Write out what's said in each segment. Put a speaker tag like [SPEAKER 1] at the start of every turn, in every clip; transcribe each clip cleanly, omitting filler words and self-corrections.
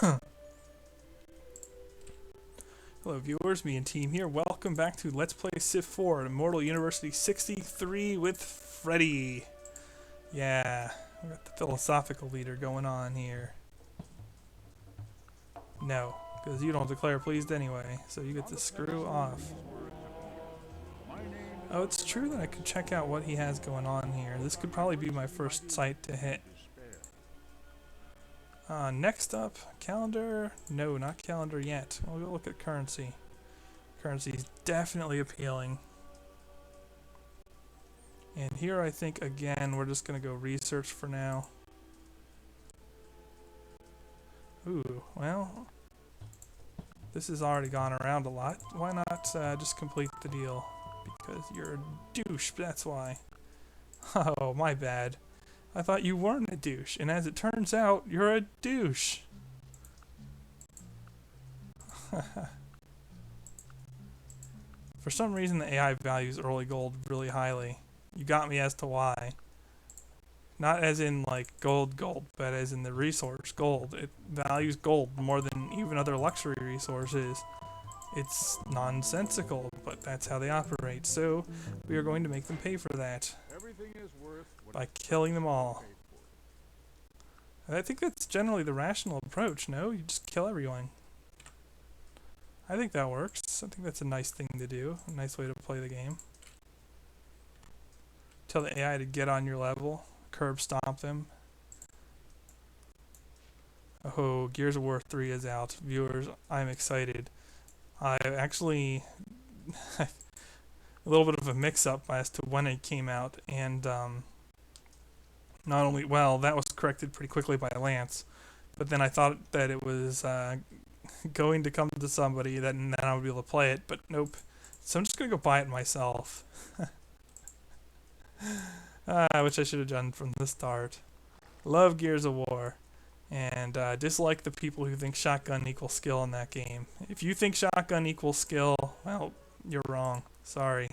[SPEAKER 1] Hello viewers, me and team here. Welcome back to Let's Play Civ 4 Immortal University 63 with Freddy. Yeah, we got the philosophical leader going on here. No, because you don't declare pleased anyway, so you get to screw off. Oh, it's true that I could check out what he has going on here. This could probably be my first site to hit. Next up, calendar. No, not calendar yet. We'll go look at currency. Currency is definitely appealing. And here I think, again, we're just going to go research for now. Ooh, well, this has already gone around a lot. Why not just complete the deal? Because you're a douche, that's why. Oh, my bad. I thought you weren't a douche, and as it turns out, you're a douche. For some reason, the AI values early gold really highly. You got me as to why. Not as in, like, gold, but as in the resource, gold. It values gold more than even other luxury resources. It's nonsensical, but that's how they operate. So, we are going to make them pay for that. By killing them all. I think that's generally the rational approach, no? You just kill everyone. I think that works. I think that's a nice thing to do. A nice way to play the game. Tell the AI to get on your level. Curb stomp them. Oh, Gears of War 3 is out. Viewers, I'm excited. I actually... a little bit of a mix-up as to when it came out, and not only, well, that was corrected pretty quickly by Lance, but then I thought that it was going to come to somebody that then I would be able to play it, but nope. So I'm just going to go buy it myself. Which I should have done from the start. Love Gears of War, and dislike the people who think shotgun equals skill in that game. If you think shotgun equals skill, well, you're wrong. Sorry.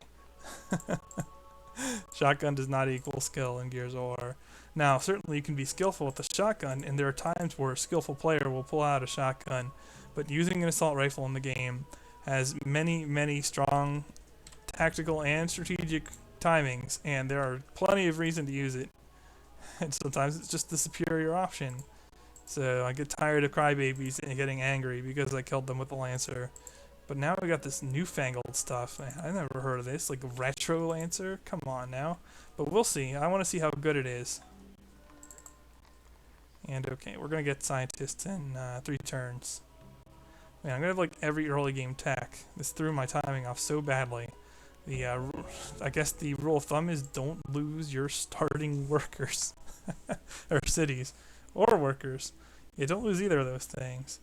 [SPEAKER 1] Shotgun does not equal skill in Gears of War. Now, certainly you can be skillful with a shotgun, and there are times where a skillful player will pull out a shotgun, but using an assault rifle in the game has many, many strong tactical and strategic timings, and there are plenty of reason to use it. And sometimes it's just the superior option. So I get tired of crybabies and getting angry because I killed them with the Lancer. But now we got this newfangled stuff. I never heard of this, like a retro Lancer. Come on now. But we'll see. I want to see how good it is. And okay, we're going to get scientists in 3 turns. Man, I'm going to have like every early game tech. This threw my timing off so badly. I guess the rule of thumb is don't lose your starting workers. Or cities. Or workers. Yeah, don't lose either of those things.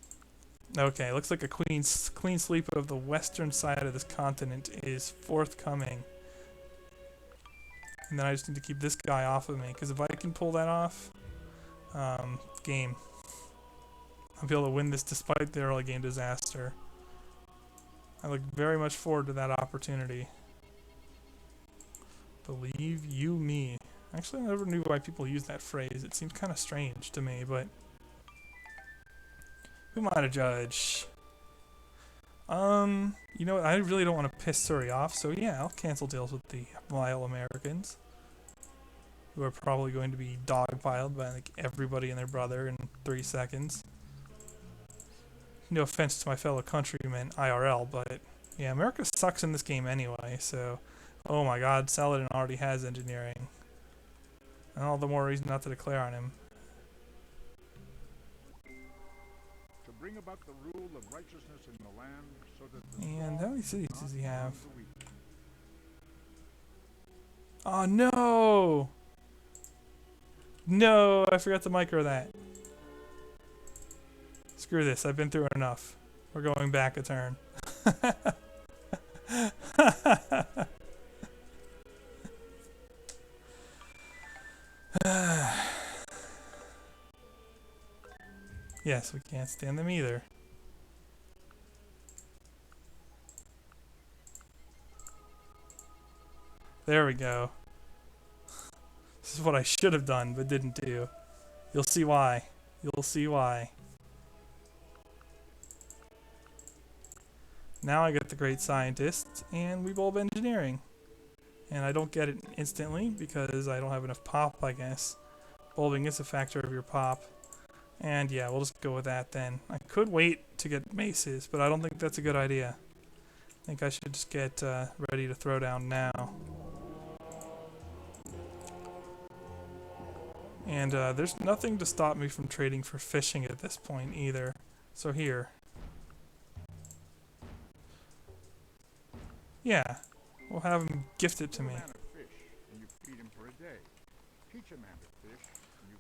[SPEAKER 1] Okay, looks like a clean sweep of the western side of this continent is forthcoming. And then I just need to keep this guy off of me, because if I can pull that off, game. I'll be able to win this despite the early game disaster. I look very much forward to that opportunity. Believe you me. Actually, I never knew why people use that phrase. It seemed kind of strange to me, but... who am I to judge? You know what? I really don't want to piss Surrey off, so yeah, I'll cancel deals with the vile Americans, who are probably going to be dogpiled by like everybody and their brother in 3 seconds. No offense to my fellow countrymen IRL, but yeah, America sucks in this game anyway, so oh my god, Saladin already has engineering. And all the more reason not to declare on him.
[SPEAKER 2] Bring about the rule of righteousness in the land so that the
[SPEAKER 1] and how many cities does he have? Oh no! No, I forgot to micro that. Screw this, I've been through enough. We're going back a turn. Yes, we can't stand them either. There we go. This is what I should have done, but didn't do. You'll see why. You'll see why. Now I get the great scientist, and we bulb engineering. And I don't get it instantly because I don't have enough pop, I guess. Bulbing is a factor of your pop. And yeah, we'll just go with that then. I could wait to get maces, but I don't think that's a good idea. I think I should just get ready to throw down now. And there's nothing to stop me from trading for fishing at this point either. So here. Yeah, we'll have him gift it to me.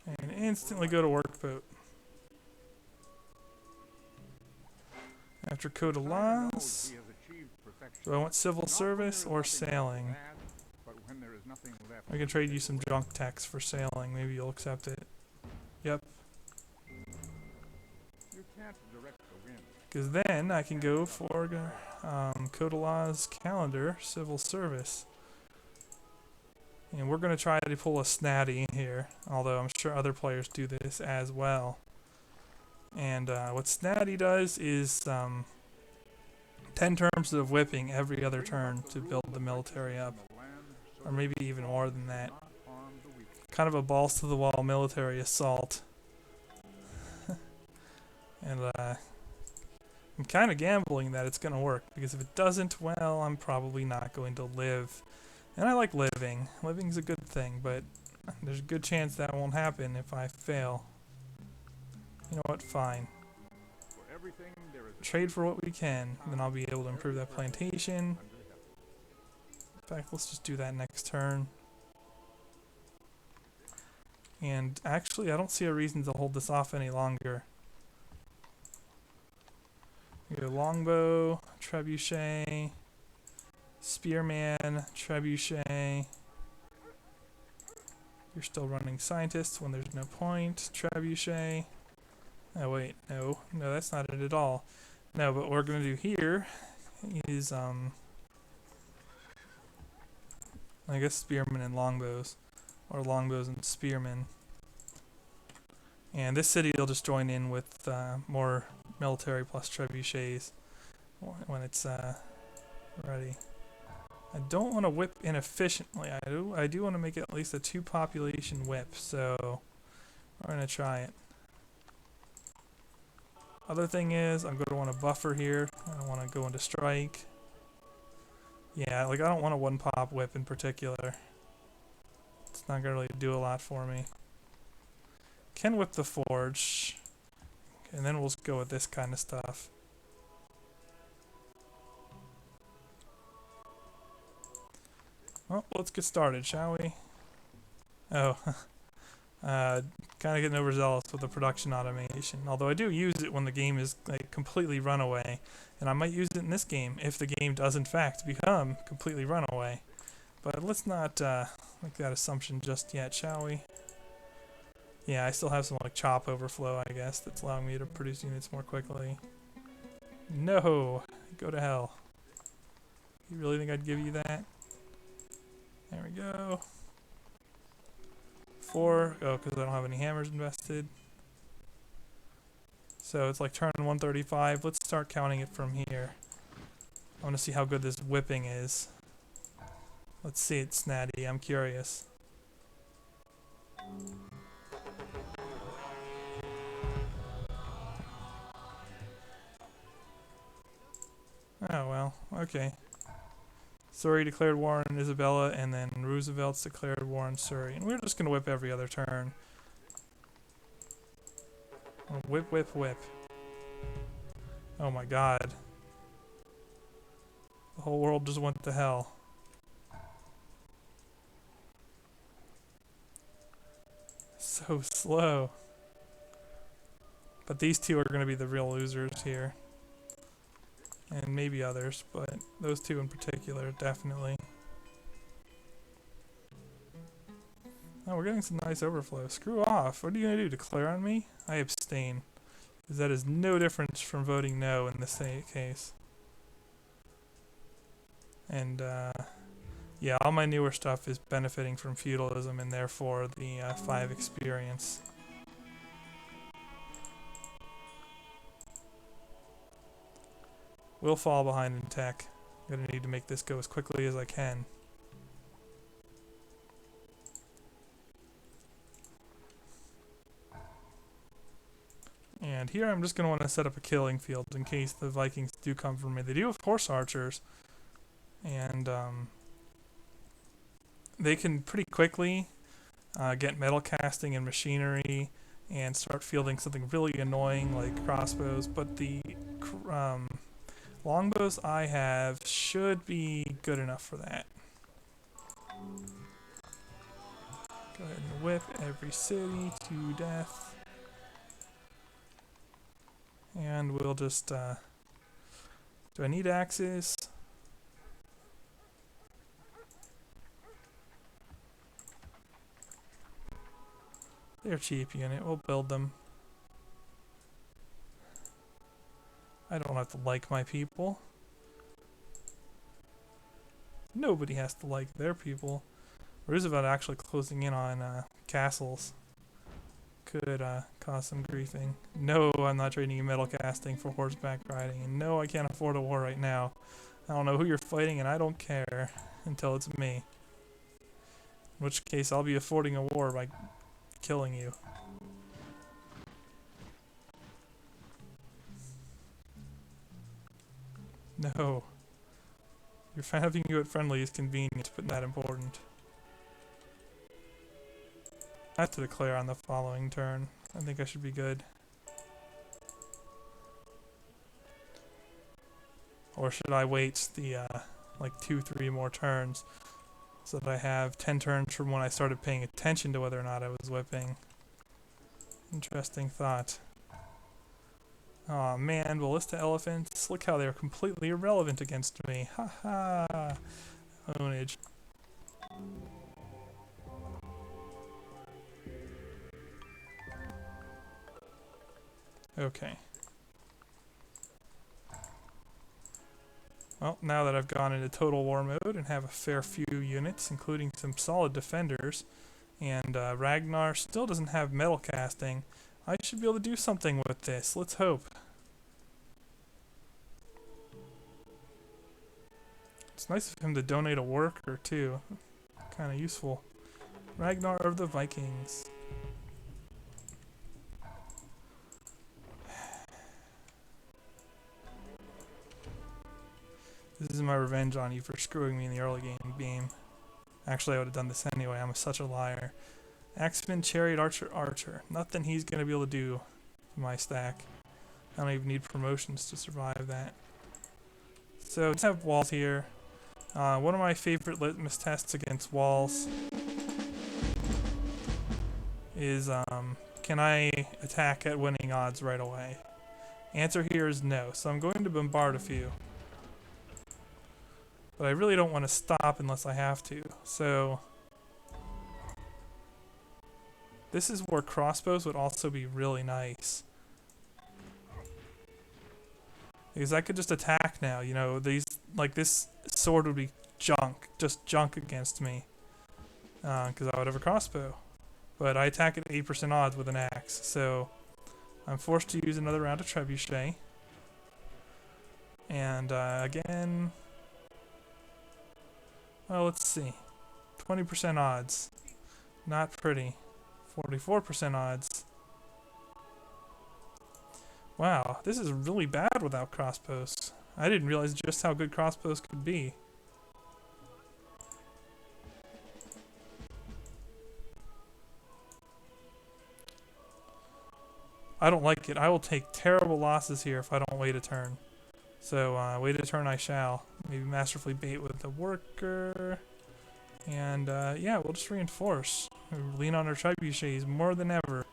[SPEAKER 1] And instantly go to workboat. After code of laws, do I want civil service or sailing? I can trade you some junk tax for sailing. Maybe you'll accept it. Yep. Because then I can go for code of laws, calendar, civil service. And we're going to try to pull a snatty here, although I'm sure other players do this as well. And what snatty does is 10 terms of whipping every other turn to build the military up. Or maybe even more than that. Kind of a balls to the wall military assault. And I'm kind of gambling that it's going to work, because if it doesn't, well, I'm probably not going to live. And I like living. Living's a good thing, but there's a good chance that won't happen if I fail. You know what? Fine. Trade for what we can, then I'll be able to improve that plantation. In fact, let's just do that next turn. And actually, I don't see a reason to hold this off any longer. We go longbow, trebuchet, spearman, trebuchet. You're still running scientists when there's no point. Trebuchet. Oh wait, no, that's not it at all. No, but what we're gonna do here is I guess spearmen and longbows, or longbows and spearmen. And this city will just join in with more military plus trebuchets when it's ready. I don't want to whip inefficiently. I do want to make it at least a 2 population whip, so we're gonna try it. Other thing is, I'm going to want to buffer here. I don't want to go into strike. Yeah, like I don't want a 1 pop whip in particular. It's not going to really do a lot for me. Can whip the forge. And then we'll just go with this kind of stuff. Well, let's get started, shall we? Oh, kind of getting overzealous with the production automation. Although I do use it when the game is like completely runaway, and I might use it in this game if the game does in fact become completely runaway. But let's not make that assumption just yet, shall we? Yeah, I still have some like chop overflow, I guess, that's allowing me to produce units more quickly. No, go to hell. You really think I'd give you that? There we go. 4, oh, because I don't have any hammers invested. So it's like turn 135. Let's start counting it from here. I want to see how good this whipping is. Let's see it, Snatty. I'm curious. Oh, well, okay. Surrey declared war on Isabella, and then Roosevelt's declared war on Surrey. And we're just going to whip every other turn. Oh, whip, whip, whip. Oh my god. The whole world just went to hell. So slow. But these two are going to be the real losers here. And maybe others, but those two in particular, definitely. Oh, we're getting some nice overflow. Screw off. What are you going to do? Declare on me? I abstain. Because that is no different from voting no in this case. And, yeah, all my newer stuff is benefiting from feudalism and therefore the 5 experience. Will fall behind in tech. I'm gonna need to make this go as quickly as I can. And here I'm just gonna want to set up a killing field in case the Vikings do come for me. They do have horse archers, and they can pretty quickly get metal casting and machinery and start fielding something really annoying like crossbows, but the longbows I have should be good enough for that. Go ahead and whip every city to death. And we'll just, do I need axes? They're cheap unit, we'll build them. I don't have to like my people. Nobody has to like their people. Roosevelt actually closing in on castles could cause some griefing. No, I'm not trading you metal casting for horseback riding. And no, I can't afford a war right now. I don't know who you're fighting and I don't care until it's me. In which case I'll be affording a war by killing you. No. Having you at friendly is convenient, but not important. I have to declare on the following turn. I think I should be good. Or should I wait the, like 2-3 more turns so that I have 10 turns from when I started paying attention to whether or not I was whipping? Interesting thought. Aw man, ballista elephants. Look how they're completely irrelevant against me. Ha ha! Ownage. Okay. Well, now that I've gone into total war mode and have a fair few units, including some solid defenders, and Ragnar still doesn't have metal casting, I should be able to do something with this. Let's hope. It's nice of him to donate a worker, too. Kind of useful. Ragnar of the Vikings. This is my revenge on you for screwing me in the early game. Actually, I would have done this anyway. I'm such a liar. Axeman, Chariot, Archer, Archer. Nothing he's going to be able to do for my stack. I don't even need promotions to survive that. So, let's have walls here. One of my favorite litmus tests against walls is, can I attack at winning odds right away? Answer here is no, so I'm going to bombard a few. But I really don't want to stop unless I have to. So this is where crossbows would also be really nice. Because I could just attack now, you know, these, like this sword would be junk, just junk against me. Because I would have a crossbow. But I attack at 8% odds with an axe, so I'm forced to use another round of trebuchet. And again... Well, let's see. 20% odds. Not pretty. 44% odds. Wow, this is really bad without crossbows. I didn't realize just how good crossbows could be. I don't like it. I will take terrible losses here if I don't wait a turn. So, wait a turn I shall. Maybe masterfully bait with the worker. And, yeah, we'll just reinforce. Lean on our trebuchets more than ever.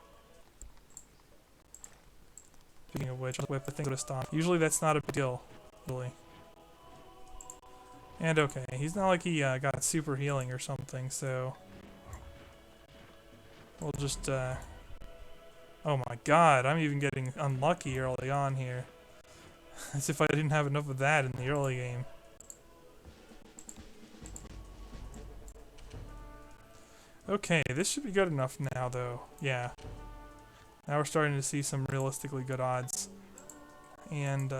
[SPEAKER 1] Speaking of which, whip, I think would have stopped. Usually that's not a big deal, really. And okay, he's not like he got super healing or something, so... We'll just, Oh my god, I'm even getting unlucky early on here. As if I didn't have enough of that in the early game. Okay, this should be good enough now, though. Yeah. Now we're starting to see some realistically good odds. And,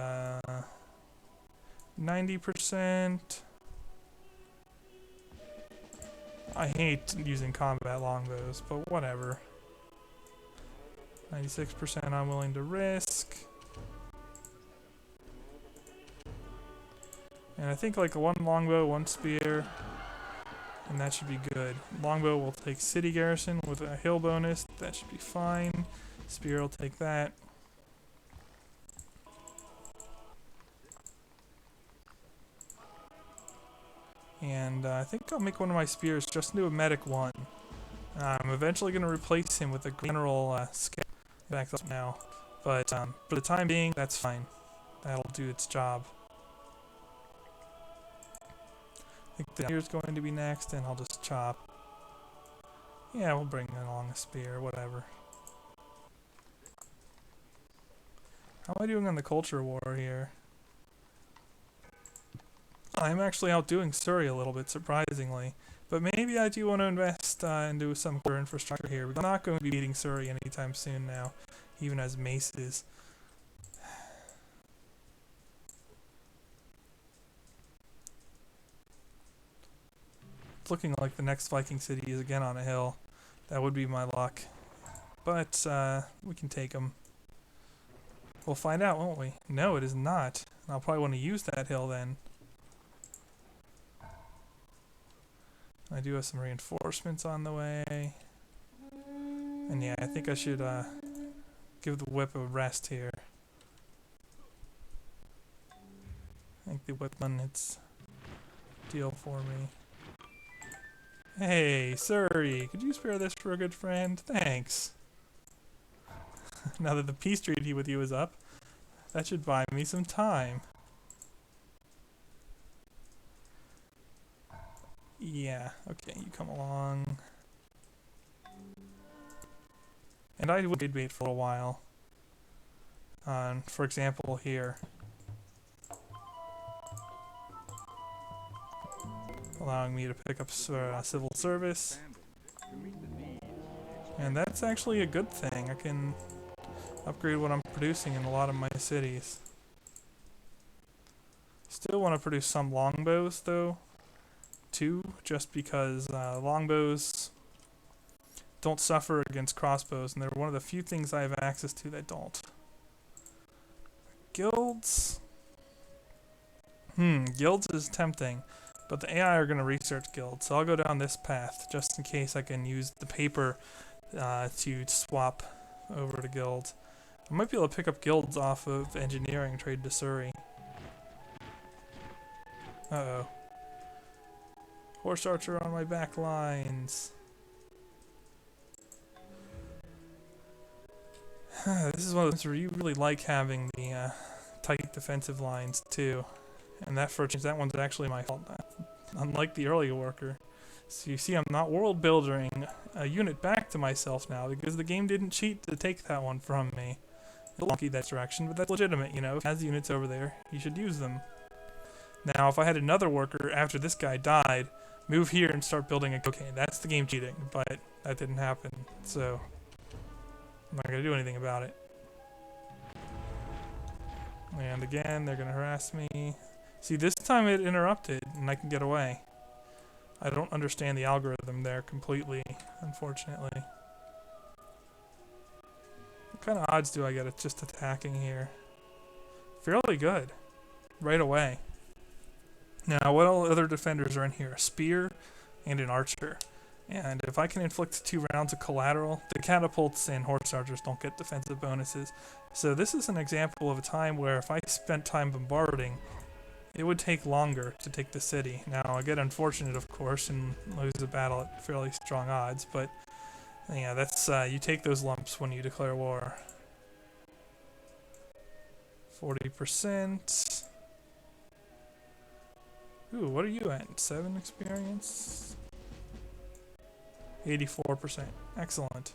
[SPEAKER 1] 90%. I hate using combat longbows, but whatever. 96% I'm willing to risk. And I think like one longbow, one spear, and that should be good. Longbow will take city garrison with a hill bonus. That should be fine. Spear will take that. And I think I'll make one of my spears just into a medic 1. I'm eventually going to replace him with a general scout. Back up now. But for the time being, that's fine. That'll do its job. I think the spear's going to be next, and I'll just chop. Yeah, we'll bring along a spear, whatever. How am I doing on the culture war here? I'm actually outdoing Surrey a little bit, surprisingly. But maybe I do want to invest into some core infrastructure here. We're not going to be beating Surrey anytime soon now, even as maces. It's looking like the next Viking city is again on a hill. That would be my luck. But we can take them. We'll find out, won't we? No, it is not. I'll probably want to use that hill then. I do have some reinforcements on the way. And yeah, I think I should give the whip a rest here. I think the whip done its deal for me. Hey, Surrey, could you spare this for a good friend? Thanks. Now that the peace treaty with you is up, that should buy me some time. Yeah, okay, you come along. And I would wait for a while. For example, here. Allowing me to pick up civil service. And that's actually a good thing. I can upgrade what I'm producing in a lot of my cities. Still want to produce some longbows, though. Too, just because longbows don't suffer against crossbows, and they're one of the few things I have access to that don't. Guilds? Guilds is tempting, but the AI are going to research guilds, so I'll go down this path, just in case I can use the paper to swap over to guilds. I might be able to pick up guilds off of engineering, trade to Surrey. Uh-oh. Horse archer on my back lines. This is one of those where you really like having the tight defensive lines too. And that for a change, that one's actually my fault. Unlike the earlier worker. So you see I'm not world building a unit back to myself now because the game didn't cheat to take that one from me. It'll monkey that direction, but that's legitimate, you know. If it has units over there, you should use them. Now, if I had another worker after this guy died, move here and start building a... Okay, that's the game cheating, but that didn't happen, so I'm not going to do anything about it. And again, they're going to harass me. See, this time it interrupted, and I can get away. I don't understand the algorithm there completely, unfortunately. What kind of odds do I get at just attacking here? Fairly good. Right away. Now, what all other defenders are in here? A spear and an archer. And if I can inflict 2 rounds of collateral, the catapults and horse archers don't get defensive bonuses. So this is an example of a time where if I spent time bombarding, it would take longer to take the city. Now, I get unfortunate, of course, and lose the battle at fairly strong odds, but yeah, that's you take those lumps when you declare war. 40%. Ooh, what are you at? 7 experience? 84%. Excellent.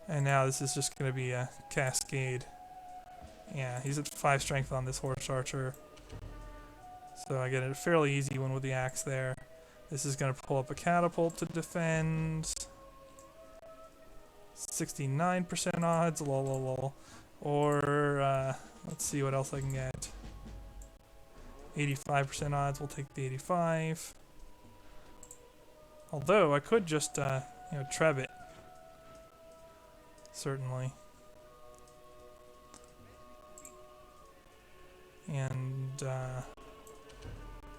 [SPEAKER 1] And now this is just going to be a cascade. Yeah, he's at 5 strength on this horse archer. So I get a fairly easy one with the axe there. This is going to pull up a catapult to defend. 69% odds. Lol, lol, lol. Or, let's see what else I can get. 85% odds, we'll take the 85. Although, I could just, treb it. Certainly. And,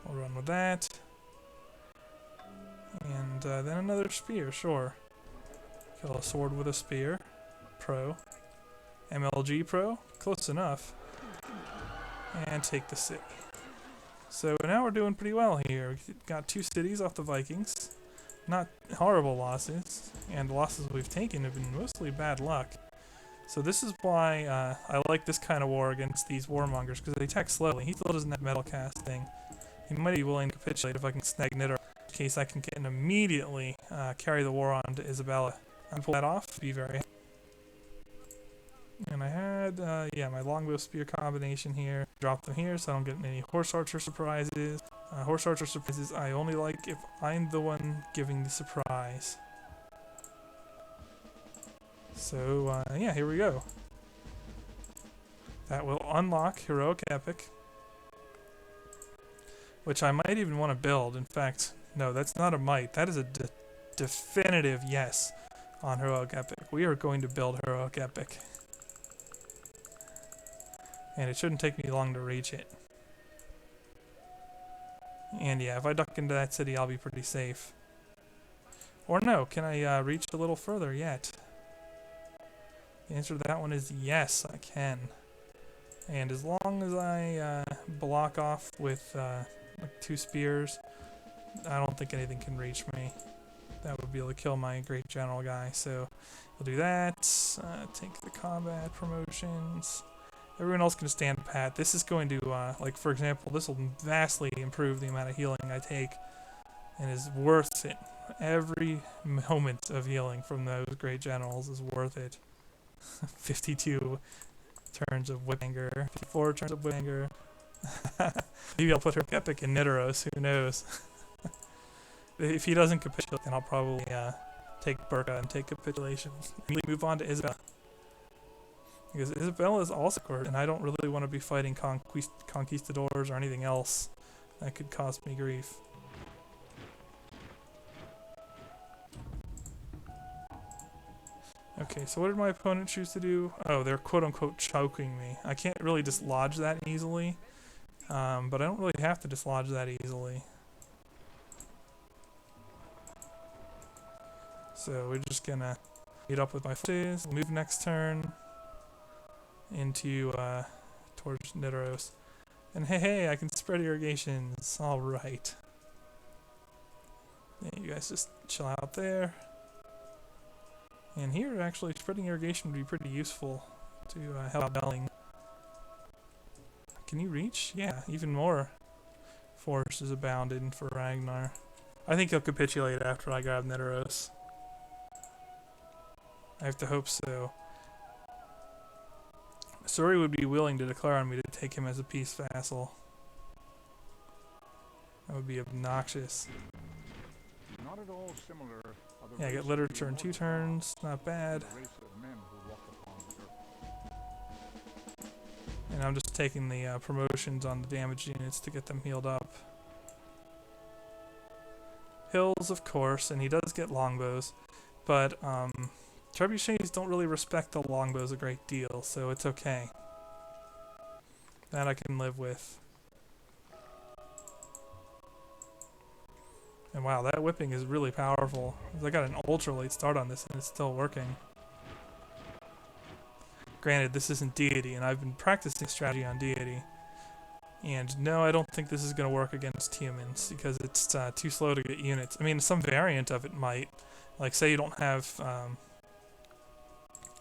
[SPEAKER 1] we'll run with that. And, then another spear, sure. Kill a sword with a spear. Pro. MLG Pro. Close enough. And take the city. So now we're doing pretty well here. We got 2 cities off the Vikings. Not horrible losses. And the losses we've taken have been mostly bad luck. So this is why I like this kind of war against these warmongers, because they attack slowly. He still doesn't have metal casting. He might be willing to capitulate if I can snag Nitter, in case I can get and immediately carry the war on to Isabella. I'll pull that off, be very happy. And I had, my longbow spear combination here. Drop them here so I don't get any horse archer surprises. Horse archer surprises I only like if I'm the one giving the surprise. So, here we go. That will unlock Heroic Epic, which I might even want to build. In fact, no, that's not a might. That is a definitive yes on Heroic Epic. We are going to build Heroic Epic. And it shouldn't take me long to reach it. And yeah, if I duck into that city, I'll be pretty safe. Or no, can I reach a little further yet? The answer to that one is yes, I can. And as long as I block off with like 2 spears, I don't think anything can reach me. That would be able to kill my great general guy. So we'll do that. Take the combat promotions. Everyone else can stand pat. This is going to, like for example, this will vastly improve the amount of healing I take, and is worth it. Every moment of healing from those great generals is worth it. 52 turns of whip anger, 54 turns of whip anger. Maybe I'll put her epic in Nidoros, who knows. If he doesn't capitulate, then I'll probably take Burka and take capitulation. Immediately move on to Isabella. Because Isabella is also court, and I don't really want to be fighting conquistadors or anything else that could cause me grief. Okay, so what did my opponent choose to do? Oh, they're quote-unquote choking me. I can't really dislodge that easily, but I don't really have to dislodge that easily. So we're just gonna meet up with my forces, move next turn into towards Nidoros. And hey, I can spread irrigations. Alright. Yeah, you guys just chill out there. And here, actually, spreading irrigation would be pretty useful to help out belling. Can you reach? Yeah, even more force is abounded for Ragnar. I think he'll capitulate after I grab Nidoros. I have to hope so. Suri would be willing to declare on me to take him as a peace vassal. That would be obnoxious.
[SPEAKER 2] Not at all similar.
[SPEAKER 1] Yeah, I get literature in 2 turns. Not bad. And I'm just taking the promotions on the damage units to get them healed up. Hills, of course, and he does get longbows. But, trebuchets don't really respect the longbows a great deal, so it's okay. That I can live with. And wow, that whipping is really powerful. I got an ultra late start on this and it's still working. Granted, this isn't deity, and I've been practicing strategy on deity. And no, I don't think this is going to work against humans, because it's too slow to get units. I mean, some variant of it might. Like, say you don't have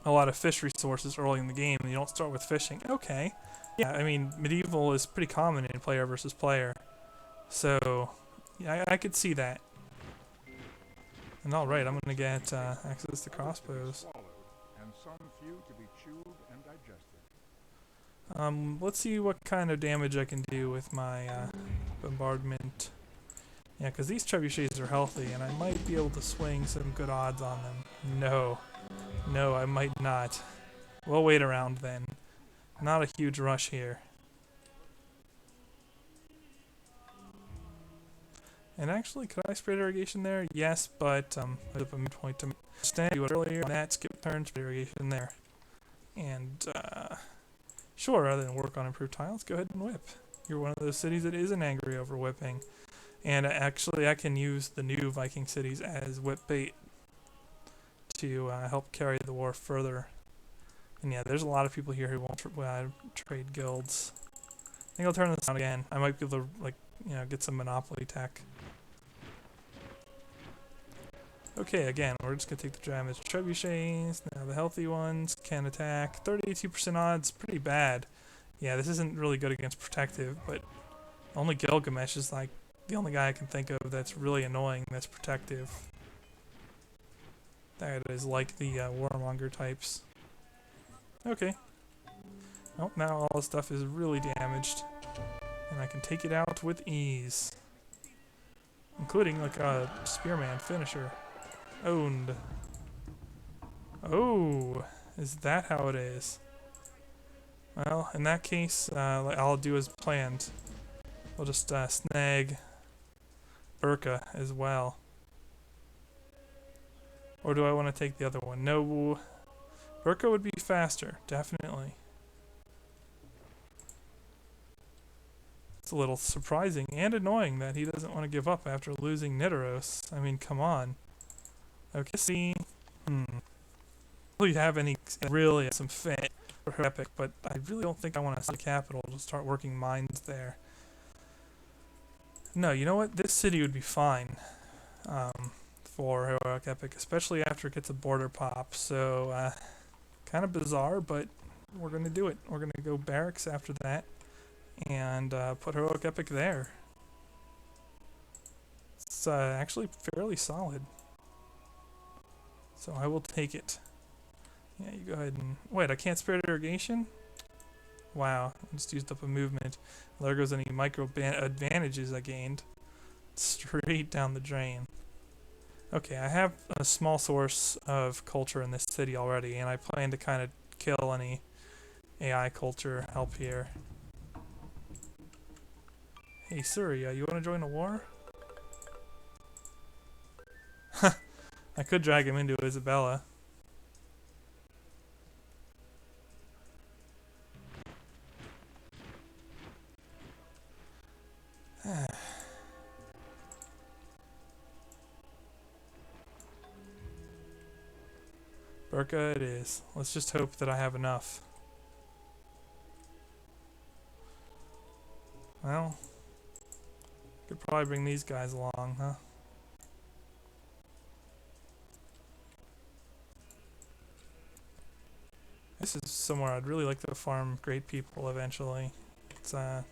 [SPEAKER 1] a lot of fish resources early in the game, and you don't start with fishing. Okay. Yeah, I mean, medieval is pretty common in player versus player. So, yeah, I could see that. And alright, I'm going to get access to crossbows.
[SPEAKER 2] And some few to be chewed and digested.
[SPEAKER 1] Let's see what kind of damage I can do with my bombardment. Yeah, because these trebuchets are healthy, and I might be able to swing some good odds on them. No. No, I might not. We'll wait around then. Not a huge rush here. And actually, could I spread irrigation there? Yes, but I have a midpoint to stand you earlier on that skip turn spread irrigation there. And sure, rather than work on improved tiles, go ahead and whip. You're one of those cities that isn't angry over whipping. And actually, I can use the new Viking cities as whip bait to help carry the war further. And yeah, there's a lot of people here who won't trade guilds. I think I'll turn this on again. I might be able to, like, get some monopoly tech. Okay, again, we're just gonna take the damaged trebuchets. Now the healthy ones can attack. 32% odds, pretty bad. Yeah, this isn't really good against protective, but only Gilgamesh is like the only guy I can think of that's really annoying that's protective. That is like the warmonger types. Okay. Oh, now all the stuff is really damaged. And I can take it out with ease. Including like a spearman finisher. Owned. Oh, is that how it is? Well, in that case, I'll do as planned. We'll just snag Burka as well. Or do I want to take the other one? No, Burka would be faster, definitely. It's a little surprising and annoying that he doesn't want to give up after losing Nidaros. I mean, come on. Okay, see. Really have any really some fit for her epic, but I really don't think I want to sell the capital to start working mines there. No, you know what? This city would be fine for heroic epic, especially after it gets a border pop. So, kind of bizarre, but we're gonna do it. We're gonna go barracks after that and put heroic epic there. It's actually fairly solid. So I will take it. Yeah, you go ahead and... Wait, I can't spread irrigation? Wow, I just used up a movement. There goes any micro advantages I gained. Straight down the drain. Okay, I have a small source of culture in this city already, and I plan to kind of kill any AI culture help here. Hey, Surya, you want to join a war? I could drag him into Isabella. Burka it is. Let's just hope that I have enough. Well, could probably bring these guys along, huh? This is somewhere I'd really like to farm great people eventually. It's a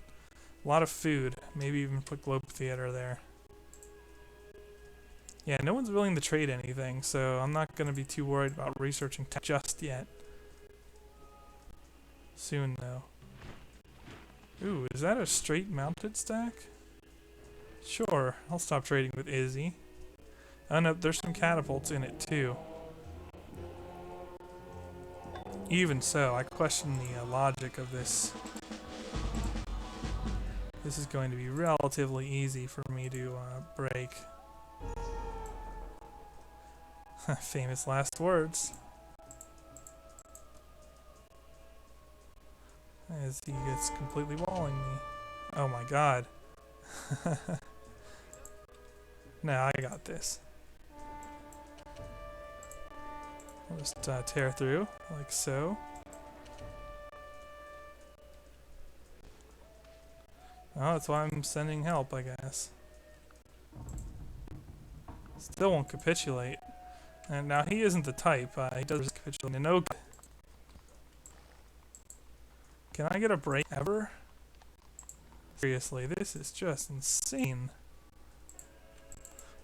[SPEAKER 1] lot of food. Maybe even put Globe Theater there. Yeah, no one's willing to trade anything, so I'm not going to be too worried about researching tech just yet. Soon, though. Ooh, is that a straight mounted stack? Sure, I'll stop trading with Izzy. Oh no, there's some catapults in it too. Even so, I question the logic of this. This is going to be relatively easy for me to break. Famous last words. As he gets completely walling me. Oh my god. Now I got this. I'll just tear through, like so. Oh, that's why I'm sending help, I guess. Still won't capitulate. And now he isn't the type. He does capitulate. No. Can I get a break ever? Seriously, this is just insane.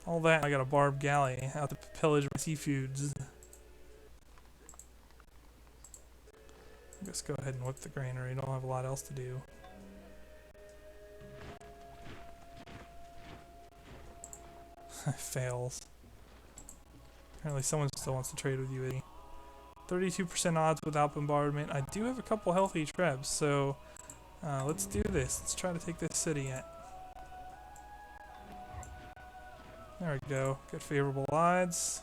[SPEAKER 1] All that, I got a barbed galley out to pillage my seafoods. Just go ahead and whip the granary. Don't have a lot else to do. Fails. Apparently someone still wants to trade with you, Eddie. 32% odds without bombardment. I do have a couple healthy trebs, so let's do this. Let's try to take this city yet. There we go. Get favorable odds.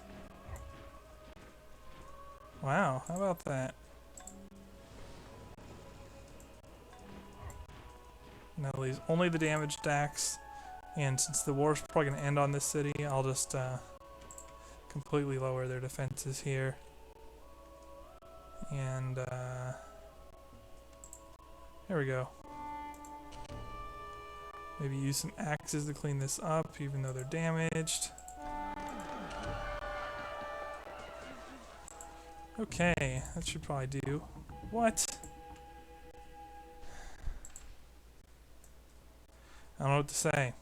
[SPEAKER 1] Wow, how about that? Now leaves only the damage stacks, and since the war's probably going to end on this city, I'll just completely lower their defenses here. And there we go. Maybe use some axes to clean this up, even though they're damaged. Okay, that should probably do. What? I don't know what to say.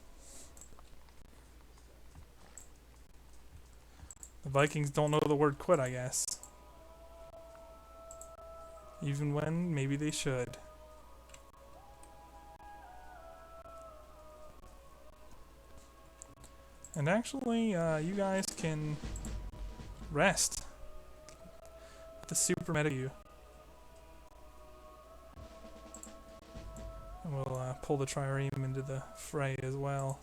[SPEAKER 1] The Vikings don't know the word quit, I guess. Even when maybe they should. And actually, you guys can rest. The super meta you. And we'll pull the trireme into the fray as well.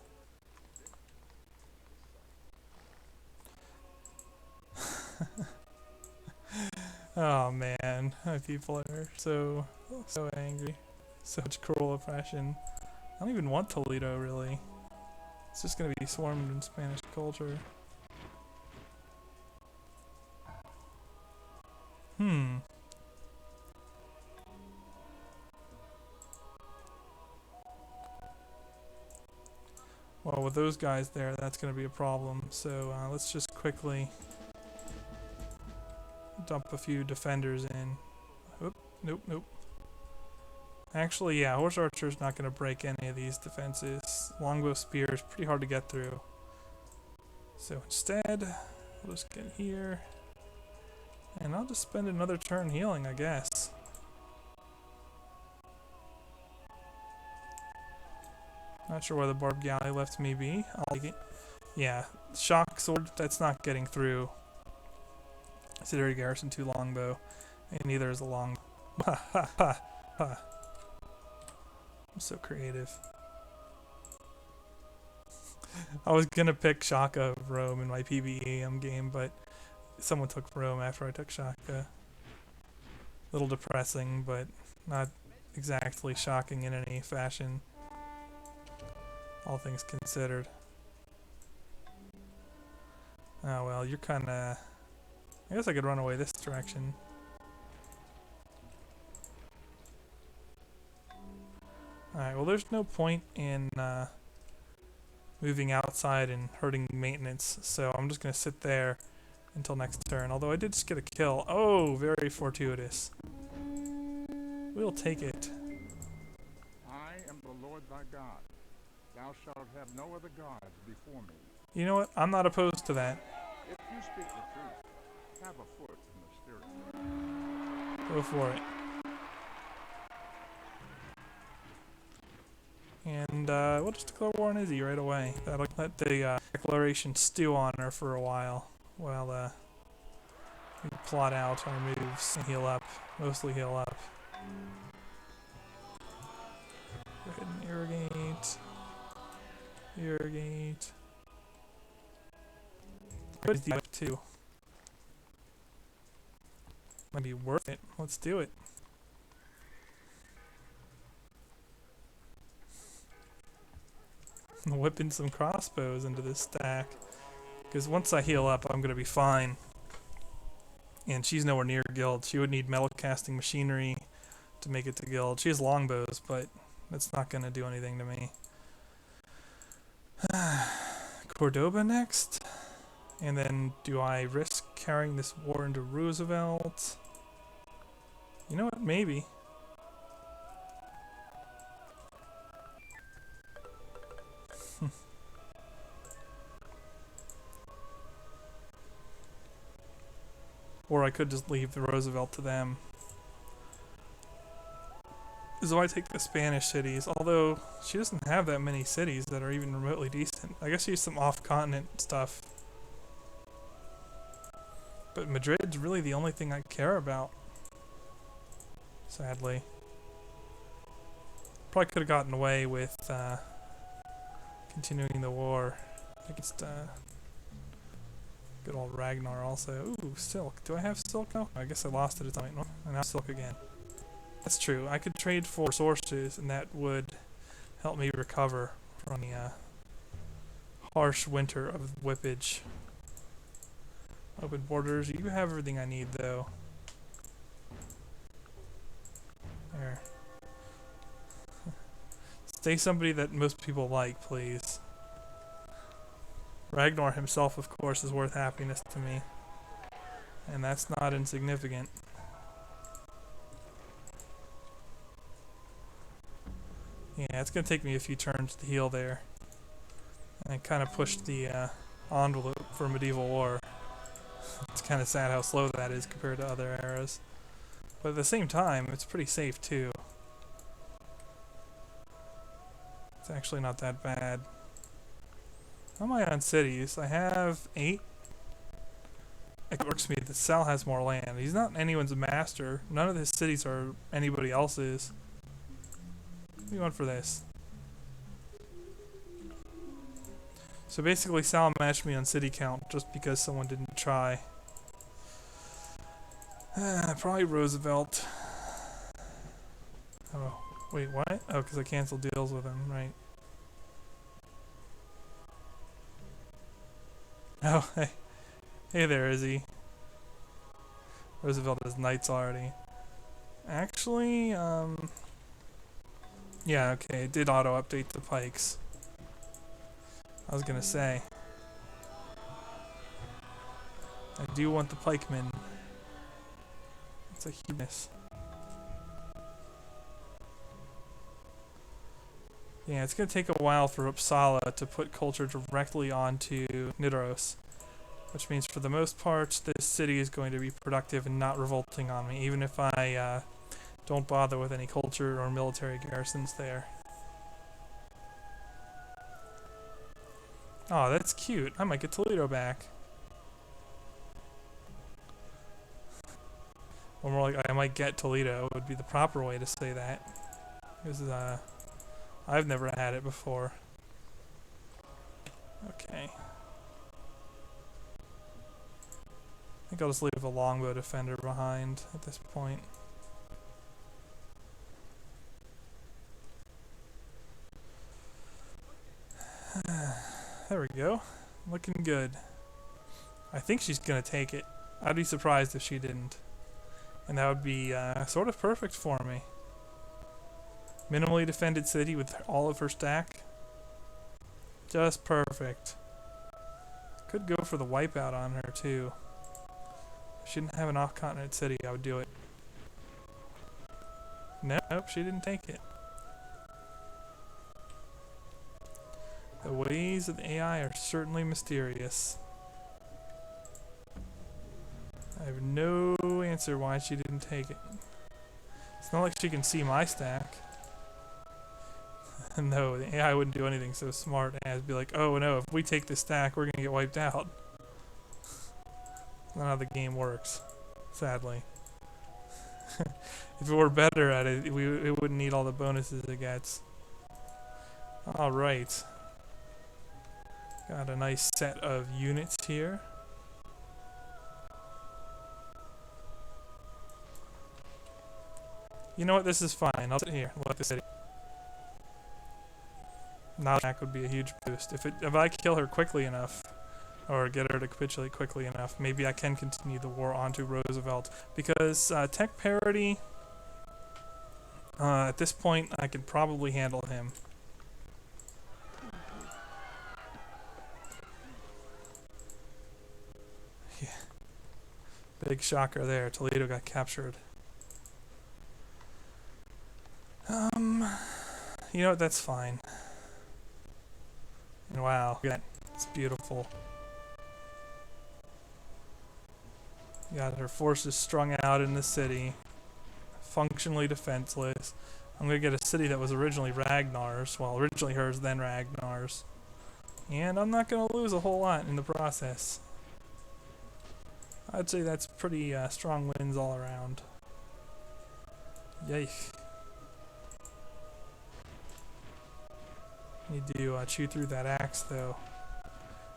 [SPEAKER 1] Oh man, my people are so angry. So much cruel oppression. I don't even want Toledo really. It's just gonna be swarmed in Spanish culture. Well, with those guys there, that's gonna be a problem. So let's just quickly dump a few defenders in. Oop, nope. Actually, yeah, horse archer's not gonna break any of these defenses. Longbow spear is pretty hard to get through. So instead, we'll just get here. And I'll just spend another turn healing, I guess. Not sure where the barbed galley left me be. I'll take it. Yeah, shock sword, that's not getting through. Consider garrison 2 longbow. And neither is a long. Ha ha ha ha. I'm so creative. I was gonna pick Shaka of Rome in my PvEM game, but someone took Rome after I took Shaka. Little depressing, but not exactly shocking in any fashion. All things considered. Oh well, you're kinda... I guess I could run away this direction. Alright, well there's no point in moving outside and hurting maintenance, so I'm just gonna sit there until next turn. Although I did just get a kill. Oh, very fortuitous. We'll take it.
[SPEAKER 2] I am the Lord thy God. Thou shalt have no other gods before me.
[SPEAKER 1] You know what? I'm not opposed to that.
[SPEAKER 2] If you speak the truth, have a foot in the spirit.
[SPEAKER 1] Go for it. And we'll just declare war on Izzy right away. That'll let the declaration stew on her for a while we plot out our moves and heal up. Mostly heal up. Go ahead and irrigate. Irrigate. Good deal too. Might be worth it. Let's do it. Whipping some crossbows into this stack. Because once I heal up, I'm going to be fine. And she's nowhere near guild. She would need metal casting machinery to make it to guild. She has longbows, but that's not going to do anything to me. Cordoba next. And then do I risk carrying this war into Roosevelt? You know what? Maybe. Or I could just leave the Roosevelt to them. So I take the Spanish cities, although she doesn't have that many cities that are even remotely decent. I guess she has some off-continent stuff. But Madrid's really the only thing I care about. Sadly. Probably could have gotten away with continuing the war. against good old Ragnar also. Ooh, silk. Do I have silk now? I guess I lost it at some point. And now silk again. That's true. I could trade for resources, and that would help me recover from the harsh winter of whippage. Open borders. You have everything I need, though. There. Stay somebody that most people like, please. Ragnar himself, of course, is worth happiness to me. And that's not insignificant. Yeah, it's going to take me a few turns to heal there. And kind of push the envelope for medieval war. It's kind of sad how slow that is compared to other eras. But at the same time, it's pretty safe too. It's actually not that bad. How am I on cities? I have 8. It works for me that Sal has more land. He's not anyone's master. None of his cities are anybody else's. What do you want for this? So basically Sal matched me on city count just because someone didn't try. Probably Roosevelt. Oh, wait, what? Oh, because I canceled deals with him, right. Oh, hey. Hey there, Izzy. Roosevelt has knights already. Actually, yeah, okay, it did auto-update the pikes. I was gonna say. I do want the pikemen. It's a hugeness. Yeah, it's gonna take a while for Uppsala to put culture directly onto Nidaros. Which means for the most part, this city is going to be productive and not revolting on me, even if I don't bother with any culture or military garrisons there. Oh, that's cute. I might get Toledo back. Or more like, I might get Toledo would be the proper way to say that. Because I've never had it before. Okay. I think I'll just leave a longbow defender behind at this point. There we go. Looking good. I think she's gonna take it. I'd be surprised if she didn't. And that would be sort of perfect for me. Minimally defended city with all of her stack. Just perfect. Could go for the wipeout on her too. If she didn't have an off-continent city, I would do it. Nope, she didn't take it. The ways of the AI are certainly mysterious. I have no answer why she didn't take it. It's not like she can see my stack. No, the AI wouldn't do anything so smart as be like, oh no, if we take this stack, we're gonna get wiped out. That's not how the game works, sadly. If it were better at it, it wouldn't need all the bonuses it gets. Alright. Got a nice set of units here. You know what, this is fine. I'll sit here and let this city. Now that would be a huge boost. If I kill her quickly enough, or get her to capitulate quickly enough, maybe I can continue the war onto Roosevelt. Because tech parity, at this point, I can probably handle him. Yeah. Big shocker there. Toledo got captured. You know what? That's fine. And wow, it's beautiful. Got her forces strung out in the city, functionally defenseless. I'm gonna get a city that was originally Ragnar's, well, originally hers, then Ragnar's. And I'm not gonna lose a whole lot in the process. I'd say that's pretty strong wins all around. Yike. Need to chew through that axe though.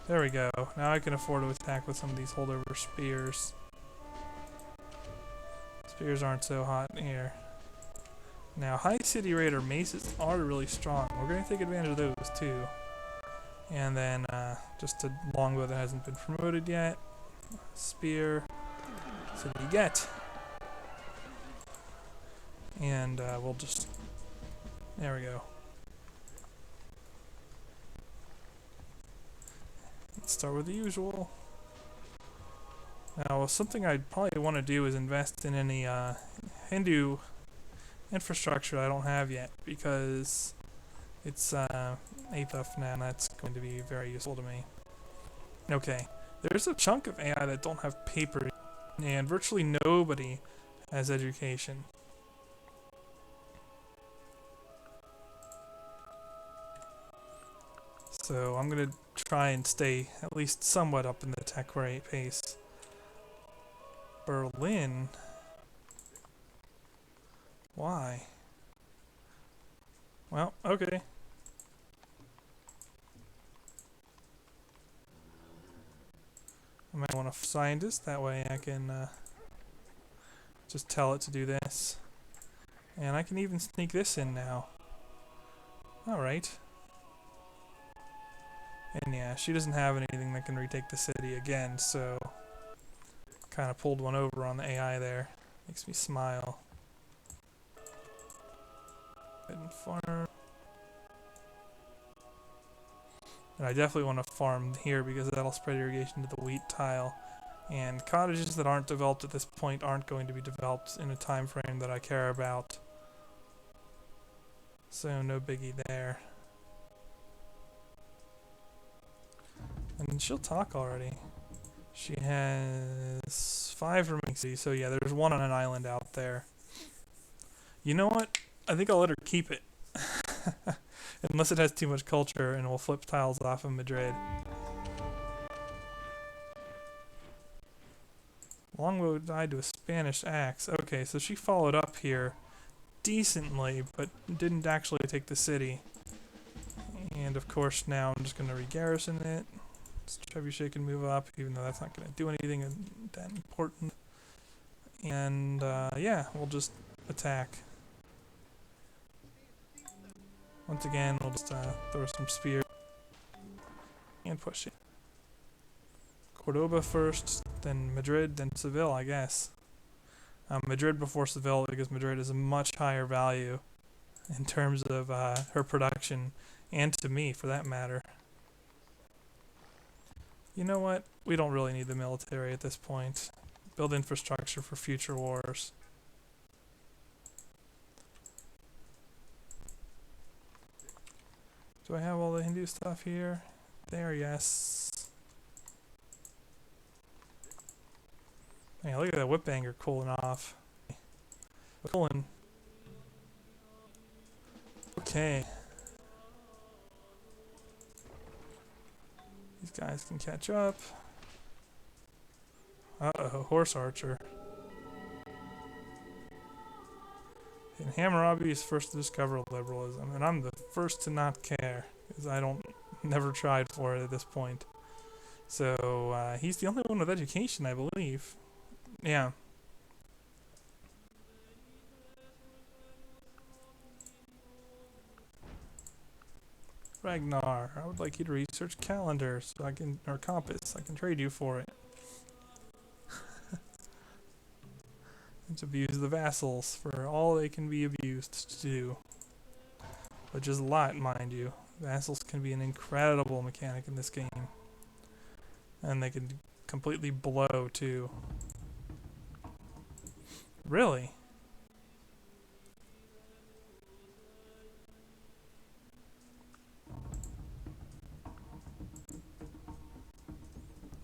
[SPEAKER 1] There we go. Now I can afford to attack with some of these holdover spears. Spears aren't so hot here. Now, high city raider maces are really strong. We're going to take advantage of those too. And then just a longbow that hasn't been promoted yet. Spear. So you get. And we'll just... There we go. Let's start with the usual. Now, something I'd probably want to do is invest in any Hindu infrastructure I don't have yet, because it's 8th now, and that's going to be very useful to me. Okay, there's a chunk of AI that don't have paper, and virtually nobody has education. So I'm going to try and stay at least somewhat up in the tech rate pace. Berlin? Why? Well, okay. I might want a scientist, that way I can just tell it to do this. And I can even sneak this in now. Alright. And yeah, she doesn't have anything that can retake the city again, so... Kind of pulled one over on the AI there. Makes me smile. And farm. And I definitely want to farm here because that'll spread irrigation to the wheat tile. And cottages that aren't developed at this point aren't going to be developed in a time frame that I care about. So no biggie there. And she'll talk already. She has 5 remaining cities, so yeah, there's one on an island out there. You know what? I think I'll let her keep it. Unless it has too much culture, and we'll flip tiles off of Madrid. Longbow died to a Spanish axe. Okay, so she followed up here decently, but didn't actually take the city. And of course now I'm just going to re-garrison it. Trebuchet can move up, even though that's not going to do anything that important. And yeah, we'll just attack. Once again, we'll just throw some spears and push it. Cordoba first, then Madrid, then Seville, I guess. Madrid before Seville, because Madrid is a much higher value in terms of her production, and to me, for that matter. You know what? We don't really need the military at this point. Build infrastructure for future wars. Do I have all the Hindu stuff here? There, yes. Yeah, look at that whip banger cooling off. Cooling. Okay. These guys can catch up. Uh-oh, horse archer. And Hammurabi is first to discover liberalism, and I'm the first to not care, because I never tried for it at this point. So, he's the only one with education, I believe. Yeah. Ragnar, I would like you to research calendars, so I can, or compass, I can trade you for it. To abuse the vassals for all they can be abused to do. Which is a lot, mind you. Vassals can be an incredible mechanic in this game. And they can completely blow, too. Really?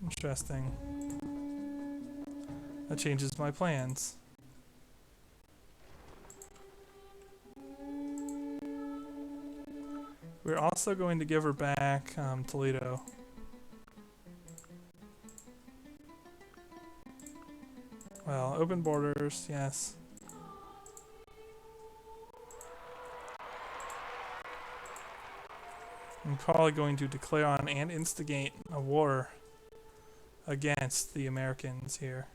[SPEAKER 1] Interesting. That changes my plans. We're also going to give her back Toledo. Well, open borders, yes. I'm probably going to declare on and instigate a war against the Americans here.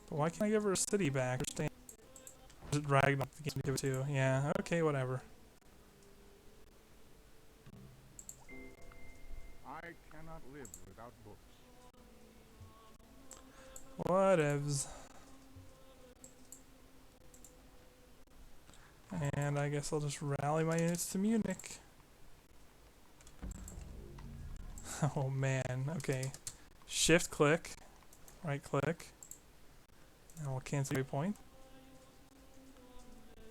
[SPEAKER 1] But why can't I give her a city back? Is it Ragnarok the game to give it to? Yeah, okay, whatever.
[SPEAKER 2] I cannot live without books.
[SPEAKER 1] Whatevs. And I guess I'll just rally my units to Munich. Oh man, okay. Shift click, right click. And we'll cancel waypoint.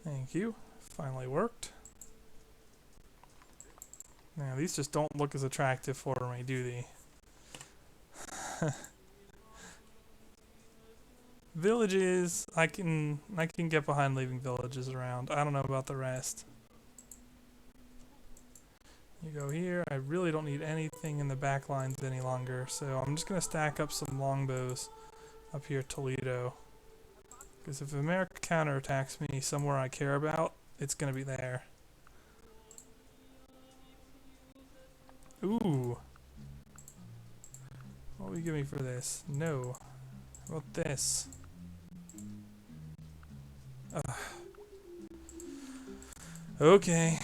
[SPEAKER 1] Thank you. Finally worked. Now these just don't look as attractive for me, do they? Villages, I can get behind leaving villages around. I don't know about the rest. You go here. I really don't need anything in the back lines any longer, so I'm just gonna stack up some longbows up here at Toledo. Because if America counterattacks me somewhere I care about, it's gonna be there. Ooh. What will you give me for this? No. How about this? Ugh. Okay.